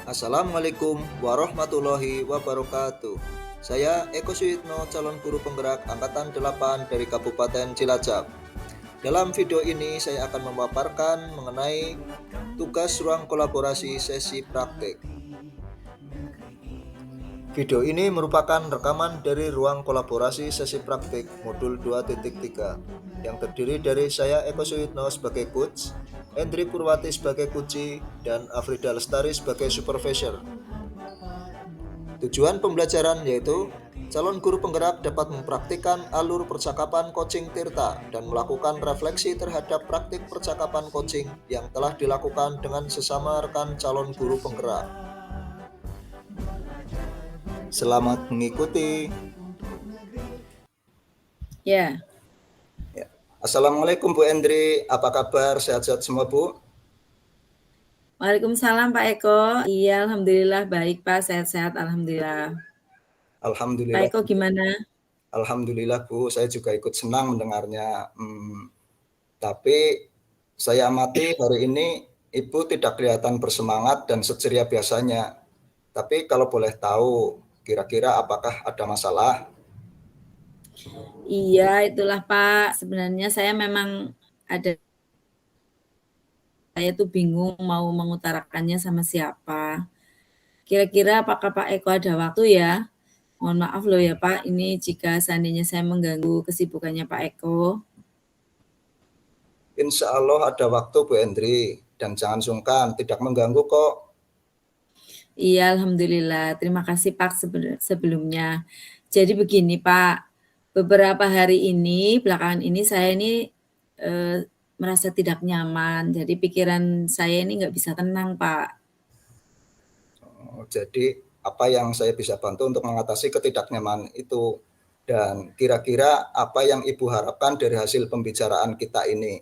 Assalamualaikum warahmatullahi wabarakatuh. Saya Eko Suyitno, calon guru penggerak Angkatan 8 dari Kabupaten Cilacap. Dalam video ini saya akan memaparkan mengenai tugas ruang kolaborasi sesi praktik. Video ini merupakan rekaman dari ruang kolaborasi sesi praktik modul 2.3 yang terdiri dari saya Eko Suyitno sebagai coach, Hendri Purwati sebagai kunci, dan Afrida Lestari sebagai supervisor. Tujuan pembelajaran yaitu calon guru penggerak dapat mempraktikkan alur percakapan coaching Tirta dan melakukan refleksi terhadap praktik percakapan coaching yang telah dilakukan dengan sesama rekan calon guru penggerak. Selamat mengikuti. Ya, Assalamualaikum Bu Endri, apa kabar? Sehat-sehat semua Bu? Waalaikumsalam Pak Eko. Iya, alhamdulillah baik Pak, sehat-sehat alhamdulillah. Pak Alhamdulillah. Eko gimana? Alhamdulillah Bu, saya juga ikut senang mendengarnya. Tapi saya amati hari ini Ibu tidak kelihatan bersemangat dan seceria biasanya. Tapi kalau boleh tahu, kira-kira apakah ada masalah? Iya, itulah Pak. Sebenarnya saya memang saya tuh bingung mau mengutarakannya sama siapa. Kira-kira apakah Pak Eko ada waktu ya? Mohon maaf loh ya Pak, ini jika seandainya saya mengganggu kesibukannya Pak Eko. Insya Allah ada waktu Bu Endri, dan jangan sungkan, tidak mengganggu kok. Iya, alhamdulillah. Terima kasih Pak sebelumnya. Jadi begini Pak, beberapa hari ini, belakangan ini saya ini merasa tidak nyaman. Jadi pikiran saya ini nggak bisa tenang Pak. Jadi apa yang saya bisa bantu untuk mengatasi ketidaknyamanan itu? Dan kira-kira apa yang Ibu harapkan dari hasil pembicaraan kita ini?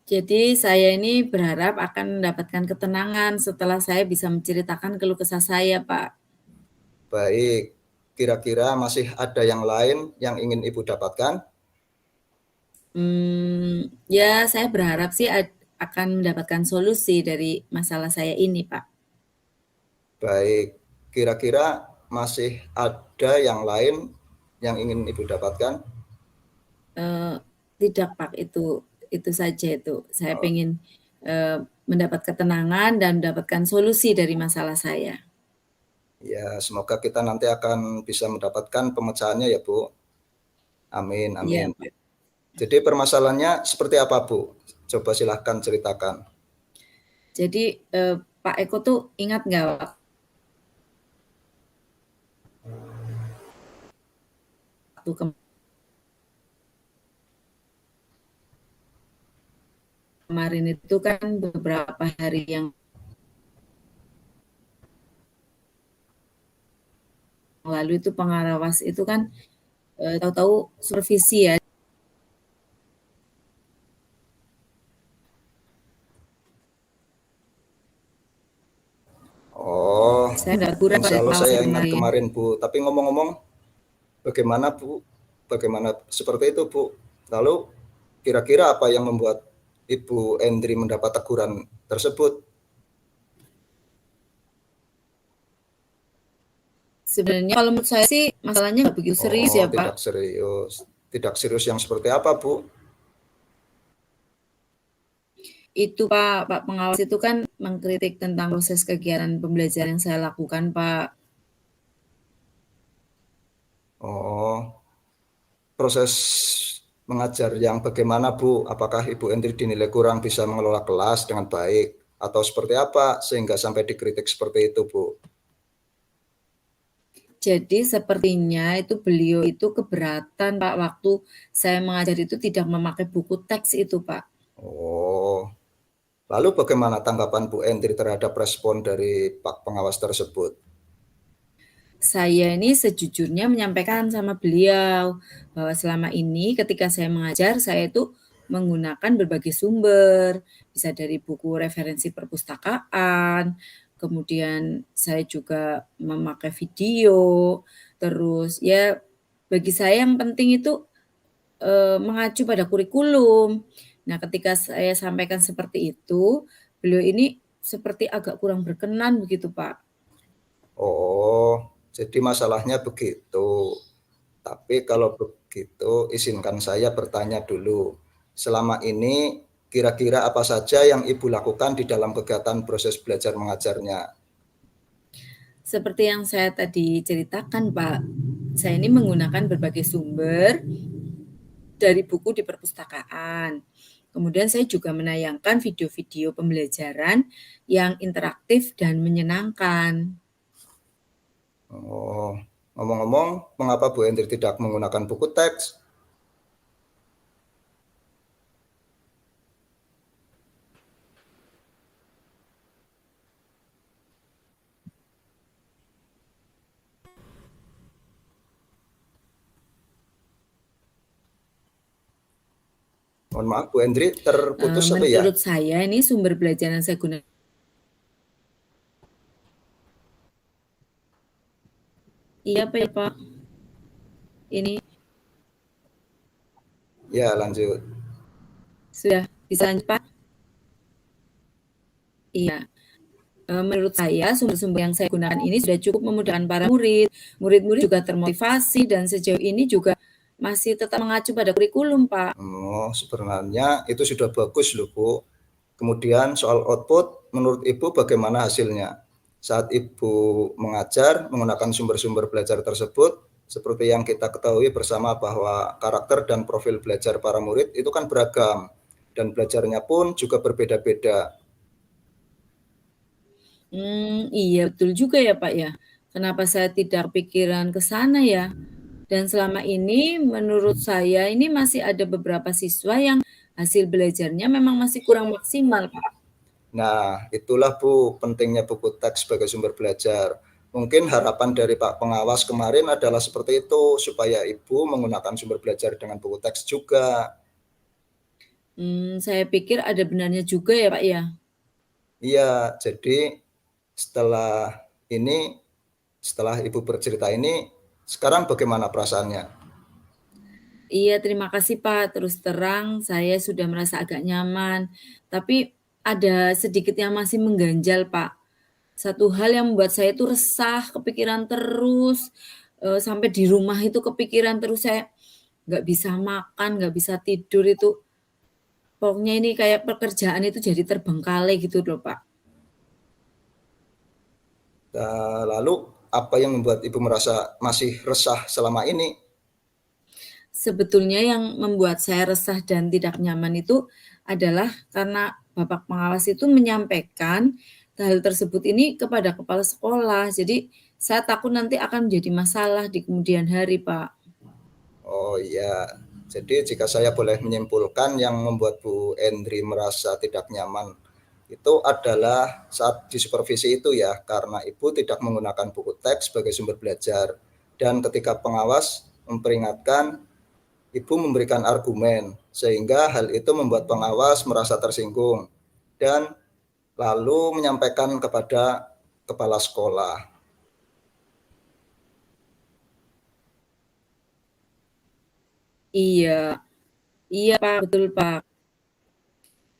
Jadi saya ini berharap akan mendapatkan ketenangan setelah saya bisa menceritakan keluh kesah saya Pak. Baik, kira-kira masih ada yang lain yang ingin Ibu dapatkan? Ya saya berharap sih akan mendapatkan solusi dari masalah saya ini Pak. Baik, kira-kira masih ada yang lain yang ingin Ibu dapatkan? Tidak Pak, itu saja itu. Saya pengen mendapat ketenangan dan mendapatkan solusi dari masalah saya. Ya, semoga kita nanti akan bisa mendapatkan pemecahannya ya Bu. Amin, Iya amin. Pak. Jadi permasalahannya seperti apa Bu? Coba silahkan ceritakan. Jadi Pak Eko tuh ingat nggak waktu kemarin itu kan beberapa hari yang lalu itu pengawas itu kan tahu-tahu supervisi ya. Oh, Saya nggak kurang pada insya Allah pengawas saya ingat kemarin. kemarin Bu. Tapi ngomong-ngomong, bagaimana Bu? Bagaimana seperti itu Bu? Lalu kira-kira apa yang membuat Ibu Endri mendapat teguran tersebut? Sebenarnya kalau menurut saya sih masalahnya nggak begitu serius Oh, ya Pak. tidak serius. Tidak serius yang seperti apa Bu? Itu Pak pengawas itu kan mengkritik tentang proses kegiatan pembelajaran yang saya lakukan Pak. Oh, proses mengajar yang bagaimana Bu? Apakah Ibu Endri dinilai kurang bisa mengelola kelas dengan baik? Atau seperti apa sehingga sampai dikritik seperti itu Bu? Jadi sepertinya itu beliau itu keberatan Pak waktu saya mengajar itu tidak memakai buku teks itu Pak. Oh, lalu bagaimana tanggapan Bu Endri terhadap respon dari Pak Pengawas tersebut? Saya ini sejujurnya menyampaikan sama beliau bahwa selama ini ketika saya mengajar saya itu menggunakan berbagai sumber, bisa dari buku referensi perpustakaan, kemudian saya juga memakai video, terus ya bagi saya yang penting itu mengacu pada kurikulum. Nah, ketika saya sampaikan seperti itu, beliau ini seperti agak kurang berkenan begitu, Pak. Oh, jadi masalahnya begitu. Tapi kalau begitu, izinkan saya bertanya dulu. Selama ini, kira-kira apa saja yang Ibu lakukan di dalam kegiatan proses belajar mengajarnya? Seperti yang saya tadi ceritakan, Pak, saya ini menggunakan berbagai sumber dari buku di perpustakaan. Kemudian saya juga menayangkan video-video pembelajaran yang interaktif dan menyenangkan. Oh, ngomong-ngomong, mengapa Bu Hendri tidak menggunakan buku teks? Mohon maaf, Bu Hendri, terputus apa ya? Menurut saya ini sumber belajar yang saya gunakan iya Pak ya Pak. Ini Ya, lanjut. sudah bisa lanjut Pak? Iya. Menurut saya sumber-sumber yang saya gunakan ini sudah cukup memudahkan para murid. Murid-murid juga termotivasi dan sejauh ini juga masih tetap mengacu pada kurikulum, Pak. Oh, sebenarnya itu sudah bagus loh, Bu. Kemudian soal output, menurut Ibu bagaimana hasilnya? Saat Ibu mengajar menggunakan sumber-sumber belajar tersebut, seperti yang kita ketahui bersama bahwa karakter dan profil belajar para murid itu kan beragam, dan belajarnya pun juga berbeda-beda. Iya betul juga ya, Pak, ya. Kenapa saya tidak pikiran ke sana ya? Dan selama ini menurut saya ini masih ada beberapa siswa yang hasil belajarnya memang masih kurang maksimal, Pak. Nah, itulah Bu, pentingnya buku teks sebagai sumber belajar. Mungkin harapan dari Pak Pengawas kemarin adalah seperti itu, supaya Ibu menggunakan sumber belajar dengan buku teks juga. Saya pikir ada benarnya juga ya, Pak, ya. Iya, jadi setelah ini, setelah Ibu bercerita ini, sekarang bagaimana perasaannya? Iya, terima kasih, Pak. Terus terang saya sudah merasa agak nyaman, tapi ada sedikit yang masih mengganjal, Pak. Satu hal yang membuat saya itu resah, kepikiran terus, sampai di rumah itu kepikiran terus, saya nggak bisa makan, nggak bisa tidur itu. Pokoknya ini kayak pekerjaan itu jadi terbengkalai gitu loh, Pak. Lalu apa yang membuat Ibu merasa masih resah selama ini? Sebetulnya yang membuat saya resah dan tidak nyaman itu adalah karena Bapak pengawas itu menyampaikan hal tersebut ini kepada kepala sekolah. Jadi saya takut nanti akan menjadi masalah di kemudian hari, Pak. Oh iya, jadi jika saya boleh menyimpulkan yang membuat Bu Endri merasa tidak nyaman itu adalah saat disupervisi itu ya, karena Ibu tidak menggunakan buku teks sebagai sumber belajar. Dan ketika pengawas memperingatkan, Ibu memberikan argumen, sehingga hal itu membuat pengawas merasa tersinggung dan lalu menyampaikan kepada kepala sekolah. Iya, iya Pak, betul Pak.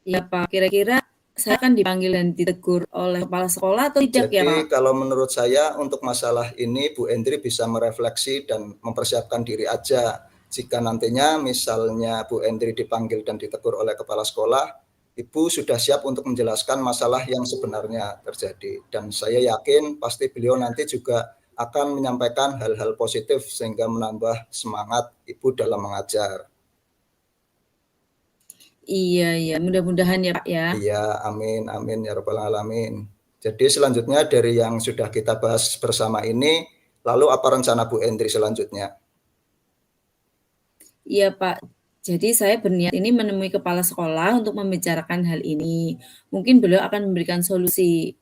Iya Pak, kira-kira saya akan dipanggil dan ditegur oleh kepala sekolah atau tidak ya Pak? Jadi kalau menurut saya untuk masalah ini Bu Endri bisa merefleksi dan mempersiapkan diri aja. Jika nantinya misalnya Bu Endri dipanggil dan ditegur oleh kepala sekolah, Ibu sudah siap untuk menjelaskan masalah yang sebenarnya terjadi. Dan saya yakin pasti beliau nanti juga akan menyampaikan hal-hal positif sehingga menambah semangat Ibu dalam mengajar. Iya iya, mudah-mudahan ya Pak ya. Iya, amin, amin ya rabbal alamin. Jadi selanjutnya dari yang sudah kita bahas bersama ini, lalu apa rencana Bu Endri selanjutnya? Iya Pak, jadi saya berniat ini menemui kepala sekolah untuk membicarakan hal ini. Mungkin beliau akan memberikan solusi.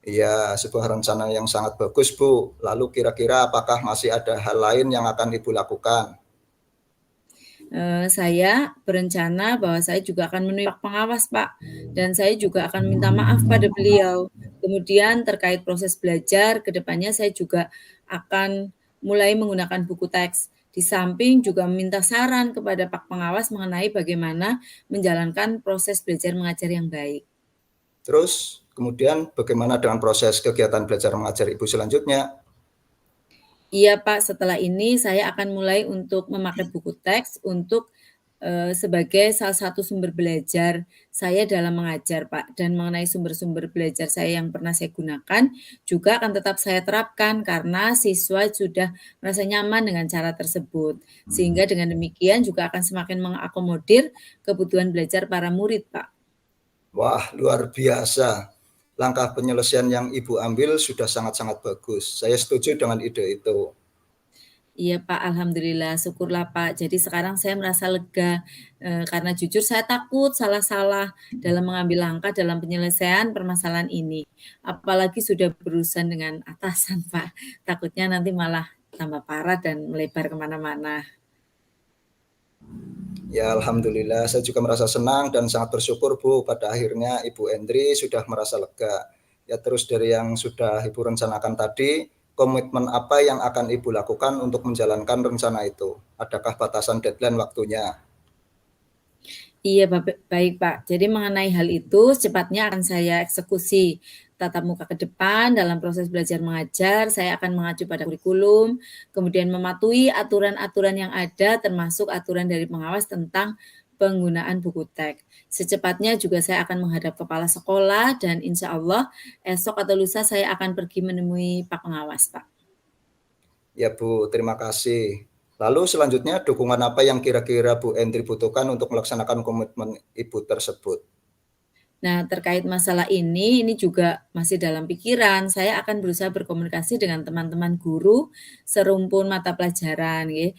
Iya, sebuah rencana yang sangat bagus, Bu. Lalu kira-kira apakah masih ada hal lain yang akan Ibu lakukan? Saya berencana bahwa saya juga akan menemui Pak Pengawas, Pak, dan saya juga akan minta maaf pada beliau. Kemudian terkait proses belajar, ke depannya saya juga akan mulai menggunakan buku teks. Di samping juga meminta saran kepada Pak Pengawas mengenai bagaimana menjalankan proses belajar mengajar yang baik. Terus Kemudian bagaimana dengan proses kegiatan belajar mengajar Ibu selanjutnya? Iya Pak, setelah ini saya akan mulai untuk memakai buku teks untuk, sebagai salah satu sumber belajar saya dalam mengajar Pak, dan mengenai sumber-sumber belajar saya yang pernah saya gunakan, juga akan tetap saya terapkan karena siswa sudah merasa nyaman dengan cara tersebut. Sehingga dengan demikian juga akan semakin mengakomodir kebutuhan belajar para murid Pak. Wah, luar biasa. Langkah penyelesaian yang Ibu ambil sudah sangat-sangat bagus. Saya setuju dengan ide itu. Iya Pak, alhamdulillah, syukurlah Pak. Jadi sekarang saya merasa lega, karena jujur saya takut salah-salah dalam mengambil langkah dalam penyelesaian permasalahan ini. Apalagi sudah berurusan dengan atasan Pak, takutnya nanti malah tambah parah dan melebar ke mana-mana. Ya, alhamdulillah saya juga merasa senang dan sangat bersyukur Bu, pada akhirnya Ibu Endri sudah merasa lega. Ya terus dari yang sudah Ibu rencanakan tadi, komitmen apa yang akan Ibu lakukan untuk menjalankan rencana itu? Adakah batasan deadline waktunya? Iya, baik Pak. Jadi mengenai hal itu secepatnya akan saya eksekusi tatap muka ke depan dalam proses belajar mengajar, saya akan mengacu pada kurikulum, kemudian mematuhi aturan-aturan yang ada termasuk aturan dari pengawas tentang penggunaan buku teks. Secepatnya juga saya akan menghadap kepala sekolah dan insya Allah esok atau lusa saya akan pergi menemui Pak Pengawas, Pak. Ya Bu, terima kasih. Lalu selanjutnya dukungan apa yang kira-kira Bu Endri butuhkan untuk melaksanakan komitmen Ibu tersebut? Nah, terkait masalah ini juga masih dalam pikiran. Saya akan berusaha berkomunikasi dengan teman-teman guru serumpun mata pelajaran, nggih,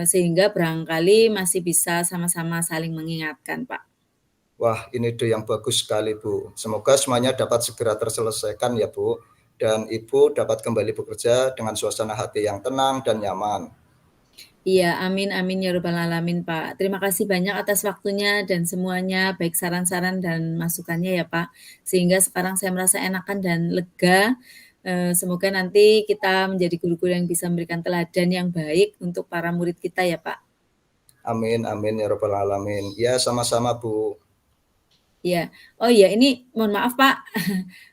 sehingga barangkali masih bisa sama-sama saling mengingatkan, Pak. Wah, ini ide yang bagus sekali Bu. Semoga semuanya dapat segera terselesaikan ya Bu, dan Ibu dapat kembali bekerja dengan suasana hati yang tenang dan nyaman. Iya, amin amin ya rabbal alamin, Pak. Terima kasih banyak atas waktunya dan semuanya, baik saran-saran dan masukannya ya, Pak. Sehingga sekarang saya merasa enakan dan lega. Semoga nanti kita menjadi guru-guru yang bisa memberikan teladan yang baik untuk para murid kita ya, Pak. Amin amin ya rabbal alamin. Ya, sama-sama Bu. Iya. Oh iya, ini mohon maaf Pak,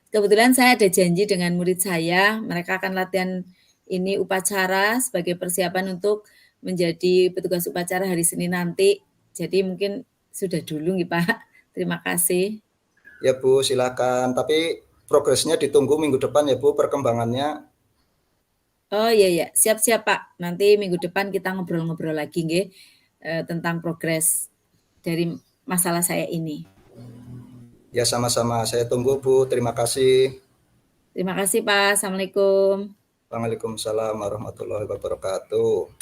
kebetulan saya ada janji dengan murid saya, mereka akan latihan ini upacara sebagai persiapan untuk menjadi petugas upacara hari Senin nanti. Jadi mungkin sudah dulu nih Pak. Terima kasih. Ya Bu, silakan. Tapi progresnya ditunggu minggu depan ya Bu, perkembangannya. Oh iya iya, siap-siap Pak. Nanti minggu depan kita ngobrol-ngobrol lagi nggih, tentang progres dari masalah saya ini. Ya, sama-sama. Saya tunggu Bu. Terima kasih. Terima kasih Pak, assalamualaikum. Waalaikumsalam warahmatullahi wabarakatuh.